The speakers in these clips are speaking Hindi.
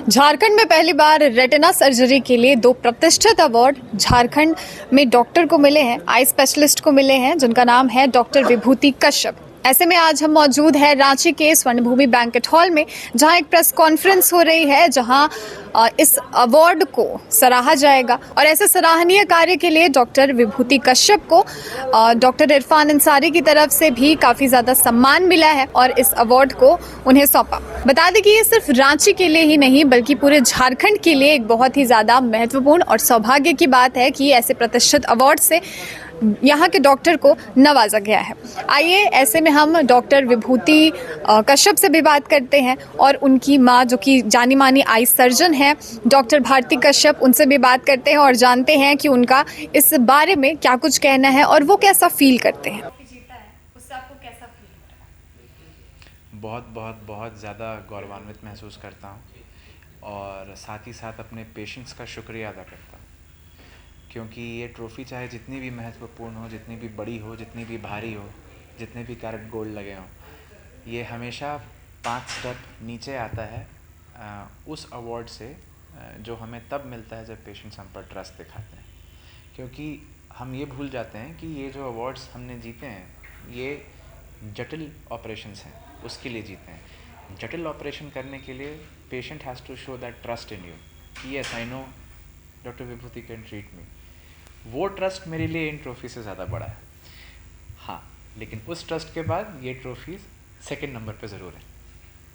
झारखंड में पहली बार रेटिना सर्जरी के लिए 2 प्रतिष्ठित अवार्ड झारखंड में डॉक्टर को मिले हैं, आई स्पेशलिस्ट को मिले हैं, जिनका नाम है डॉक्टर विभूति कश्यप। ऐसे में आज हम मौजूद हैं रांची के स्वर्णभूमि बैंकेट हॉल में, जहां एक प्रेस कॉन्फ्रेंस हो रही है, जहां इस अवार्ड को सराहा जाएगा। और ऐसे सराहनीय कार्य के लिए डॉक्टर विभूति कश्यप को डॉक्टर इरफान अंसारी की तरफ से भी काफ़ी ज़्यादा सम्मान मिला है और इस अवार्ड को उन्हें सौंपा। बता दें कि ये सिर्फ रांची के लिए ही नहीं बल्कि पूरे झारखंड के लिए एक बहुत ही ज़्यादा महत्वपूर्ण और सौभाग्य की बात है कि ऐसे प्रतिष्ठित अवार्ड से यहाँ के डॉक्टर को नवाजा गया है। आइए ऐसे में हम डॉक्टर विभूति कश्यप से भी बात करते हैं और उनकी माँ, जो कि जानी मानी आई सर्जन है, डॉक्टर भारती कश्यप, उनसे भी बात करते हैं और जानते हैं कि उनका इस बारे में क्या कुछ कहना है और वो कैसा फील करते हैं। बहुत बहुत बहुत ज़्यादा गौरवान्वित महसूस करता हूँ और साथ ही साथ अपने पेशेंट्स का शुक्रिया अदा करता हूँ, क्योंकि ये ट्रॉफ़ी चाहे जितनी भी महत्वपूर्ण हो, जितनी भी बड़ी हो, जितनी भी भारी हो, जितने भी कैरेट गोल्ड लगे हों, ये हमेशा 5 स्टेप नीचे आता है उस अवार्ड से जो हमें तब मिलता है जब पेशेंट्स हम पर ट्रस्ट दिखाते हैं। क्योंकि हम ये भूल जाते हैं कि ये जो अवार्ड्स हमने जीते हैं, ये जटिल ऑपरेशंस हैं, उसके लिए जीते हैं। जटिल ऑपरेशन करने के लिए patient has to show that trust in you कि yes I know doctor Vibhuti can treat me. वो ट्रस्ट मेरे लिए इन ट्रॉफ़ी से ज़्यादा बड़ा है। हाँ, लेकिन उस ट्रस्ट के बाद ये ट्रॉफी सेकंड नंबर पे ज़रूर है।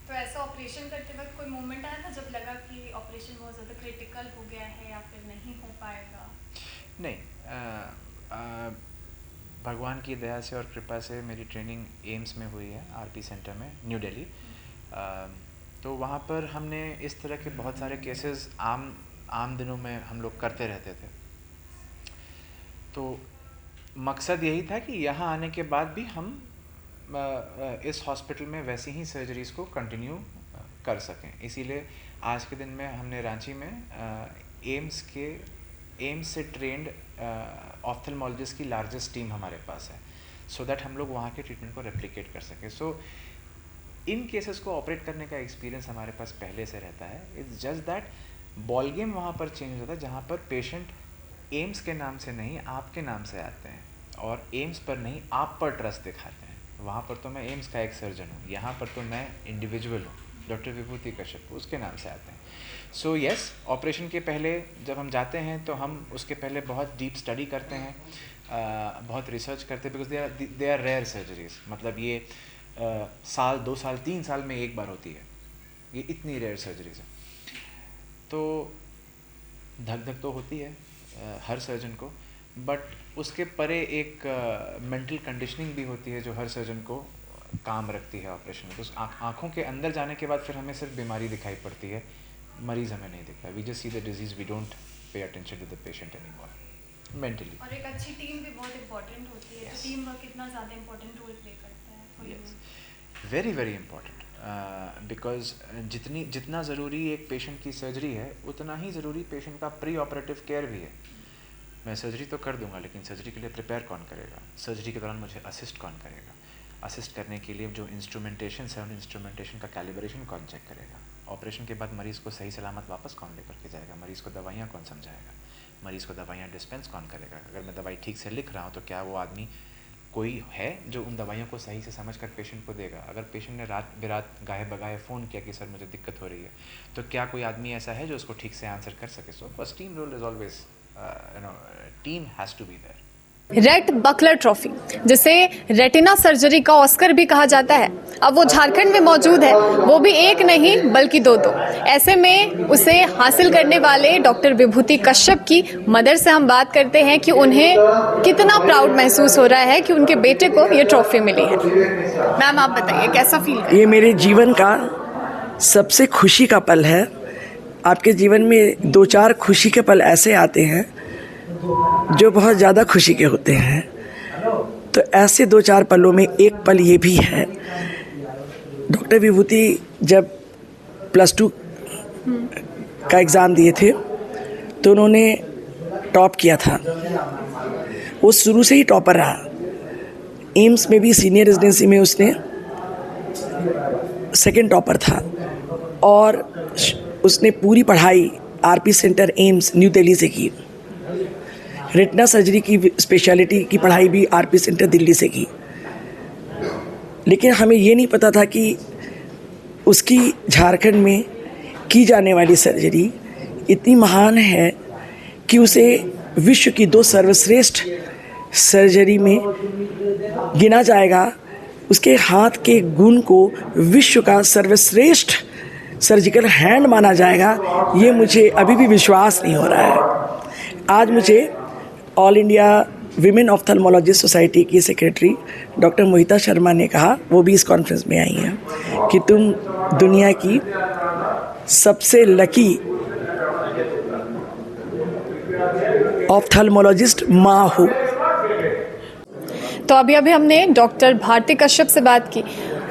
तो ऐसा ऑपरेशन करते वक्त कोई मोमेंट आया था जब लगा कि ऑपरेशन बहुत ज़्यादा क्रिटिकल हो गया है या फिर नहीं हो पाएगा? नहीं, भगवान की दया से और कृपा से मेरी ट्रेनिंग एम्स में हुई है, आरपी सेंटर में, न्यू दिल्ली। तो वहाँ पर हमने इस तरह के बहुत सारे केसेस आम दिनों में हम लोग करते रहते थे। तो मकसद यही था कि यहाँ आने के बाद भी हम इस हॉस्पिटल में वैसी ही सर्जरीज़ को कंटिन्यू कर सकें। इसीलिए आज के दिन में हमने रांची में एम्स से ट्रेंड ऑफ्थल्मोलॉजिस्ट की लार्जेस्ट टीम हमारे पास है, सो दैट हम लोग वहाँ के ट्रीटमेंट को रेप्लिकेट कर सकें। सो इन केसेस को ऑपरेट करने का एक्सपीरियंस हमारे पास पहले से रहता है। It's just that ball game वहाँ पर चेंज होता है, जहाँ पर पेशेंट एम्स के नाम से नहीं आपके नाम से आते हैं और एम्स पर नहीं आप पर ट्रस्ट दिखाते हैं। वहाँ पर तो मैं एम्स का एक सर्जन हूँ, यहाँ पर तो मैं इंडिविजुअल हूँ, डॉक्टर विभूति कश्यप, उसके नाम से आते हैं। सो यस, ऑपरेशन के पहले जब हम जाते हैं तो हम उसके पहले बहुत डीप स्टडी करते हैं, बहुत रिसर्च करते हैं, because they are rare surgeries. मतलब ये साल 2 साल 3 साल में एक बार होती है, ये इतनी रेयर सर्जरीज है। तो धक धक तो होती है हर सर्जन को, बट उसके परे एक मेंटल कंडीशनिंग भी होती है जो हर सर्जन को काम रखती है ऑपरेशन में। तो उस आँखों के अंदर जाने के बाद फिर हमें सिर्फ बीमारी दिखाई पड़ती है, मरीज़ हमें नहीं दिखता। We just see the disease, we don't pay attention to the patient anymore mentally. और एक अच्छी टीम भी बहुत इंपॉर्टेंट होती है। तो टीम वर्क कितना ज़्यादा इंपॉर्टेंट रोल प्ले करता है? Yes, very very important, because जितना ज़रूरी एक पेशेंट की सर्जरी है, उतना ही ज़रूरी पेशेंट का प्री ऑपरेटिव केयर भी है। मैं सर्जरी तो कर दूंगा, लेकिन सर्जरी के लिए प्रिपेयर कौन करेगा? सर्जरी के दौरान मुझे असिस्ट कौन करेगा? असिस्ट करने के लिए जो इंस्ट्रूमेंटेशन है, उन इंस्ट्रूमेंटेशन का कैलिब्रेशन कौन चेक करेगा? ऑपरेशन के बाद मरीज़ को सही सलामत वापस कौन लेकर के जाएगा? मरीज़ को दवाइयाँ कौन समझाएगा? मरीज़ को दवाइयाँ डिस्पेंस कौन करेगा? अगर मैं दवाई ठीक से लिख रहा हूँ तो क्या वो आदमी कोई है जो उन दवाइयों को सही से समझ कर पेशेंट को देगा? अगर पेशेंट ने रात बेरात गाहे बगाहे फ़ोन किया कि सर मुझे दिक्कत हो रही है, तो क्या कोई आदमी ऐसा है जो उसको ठीक से आंसर कर सके? So first team role is always team has to be there. Rhett Buckler trophy, जिसे रेटिना सर्जरी का ऑस्कर भी कहा जाता है, अब वो झारखंड में मौजूद है, वो भी एक नहीं बल्कि 2-2। ऐसे में उसे हासिल करने वाले डॉक्टर विभूति कश्यप की मदर से हम बात करते हैं कि उन्हें कितना प्राउड महसूस हो रहा है कि उनके बेटे को ये ट्रॉफी मिली है। मैम, आप बताइए कैसा फील है? ये मेरे जीवन का सबसे खुशी का पल है। आपके जीवन में 2-4 खुशी के पल ऐसे आते हैं जो बहुत ज़्यादा खुशी के होते हैं, तो ऐसे 2-4 पलों में एक पल ये भी है। डॉक्टर विभूति जब +2 का एग्ज़ाम दिए थे तो उन्होंने टॉप किया था। वो शुरू से ही टॉपर रहा। एम्स में भी सीनियर रेजिडेंसी में उसने सेकंड टॉपर था और उसने पूरी पढ़ाई RP centre AIIMS new Delhi से की। रेटिना सर्जरी की स्पेशलिटी की पढ़ाई भी आरपी सेंटर दिल्ली से की। लेकिन हमें ये नहीं पता था कि उसकी झारखंड में की जाने वाली सर्जरी इतनी महान है कि उसे विश्व की 2 सर्वश्रेष्ठ सर्जरी में गिना जाएगा। उसके हाथ के गुण को विश्व का सर्वश्रेष्ठ सर्जिकल हैंड माना जाएगा। ये मुझे अभी भी विश्वास नहीं हो रहा है। आज मुझे all India women ophthalmologist society की सेक्रेटरी डॉक्टर मोहिता शर्मा ने कहा, वो भी इस कॉन्फ्रेंस में आई हैं, कि तुम दुनिया की सबसे लकी ऑफ्थल्मोलॉजिस्ट माँ हो। तो अभी हमने डॉक्टर भारती कश्यप से बात की।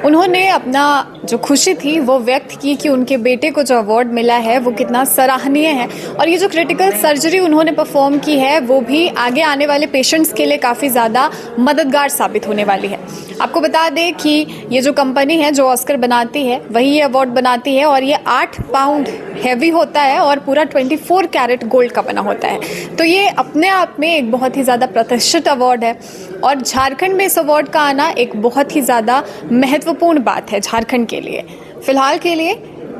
उन्होंने अपना जो खुशी थी वो व्यक्त की कि उनके बेटे को जो अवार्ड मिला है वो कितना सराहनीय है, और ये जो क्रिटिकल सर्जरी उन्होंने परफॉर्म की है वो भी आगे आने वाले पेशेंट्स के लिए काफ़ी ज़्यादा मददगार साबित होने वाली है। आपको बता दें कि ये जो कंपनी है जो ऑस्कर बनाती है वही ये अवार्ड बनाती है, और ये 8 पाउंड हैवी होता है और पूरा 24 कैरेट गोल्ड का बना होता है। तो ये अपने आप में एक बहुत ही ज़्यादा प्रतिष्ठित अवार्ड है, और झारखंड में इस अवार्ड का आना एक बहुत ही ज़्यादा महत्वपूर्ण बात है झारखंड के लिए। फिलहाल के लिए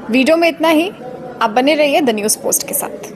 वीडियो में इतना ही। आप बने रहिए द न्यूज़ पोस्ट के साथ।